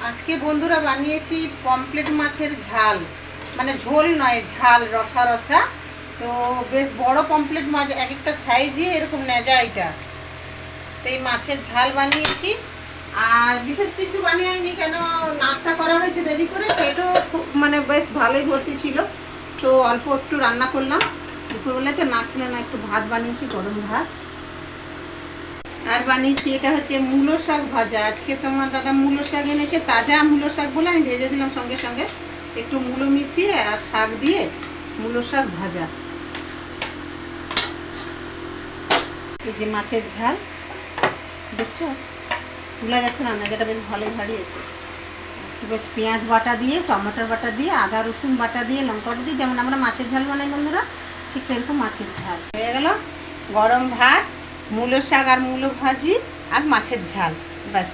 আজকে বন্ধুরা বানিয়েছি পমফ্রেট মাছের ঝাল, মানে ঝোল নয়, ঝাল রসা রসা। তো বেশ বড় পমফ্রেট মাছ, এক একটা সাইজে এরকম নেজা এটা। তো এই মাছের ঝাল বানিয়েছি, আর বিশেষ কিছু বানিয়েনি, কেন নাস্তা করা হয়েছে দেরি করে, পেটও মানে বেশ ভালোই ভর্তি ছিল। তো অল্প একটু রান্না করলাম, দুপুরবেলায় তো না খেলে না, একটু ভাত বানিয়েছি, গরম ভাত। আর বানিয়েছি এটা হচ্ছে মূলো শাক ভাজা। আজকে তোমার দাদা মূলো শাক এনেছে, তাজা মূলো শাক বলে আমি ভেজে দিলাম সঙ্গে সঙ্গে, একটু মূলো মিশিয়ে আর শাক দিয়ে মূলো শাক ভাজা। এই যে মাছের ঝাল, দেখছো ভুলা যাচ্ছে না, যেটা বেশ ভালোই ভারিয়েছে। বেশ পেঁয়াজ বাটা দিয়ে, টমেটোর বাটা দিয়ে, আদা রসুন বাটা দিয়ে, লঙ্কা বাটা দিয়ে, যেমন আমরা মাছের ঝাল বানাই বন্ধুরা, ঠিক সেরকম মাছের ঝাল হয়ে গেল। গরম ভাত, মূলো শাক আর মূলো ভাজি আর মাছের ঝাল, ব্যাস।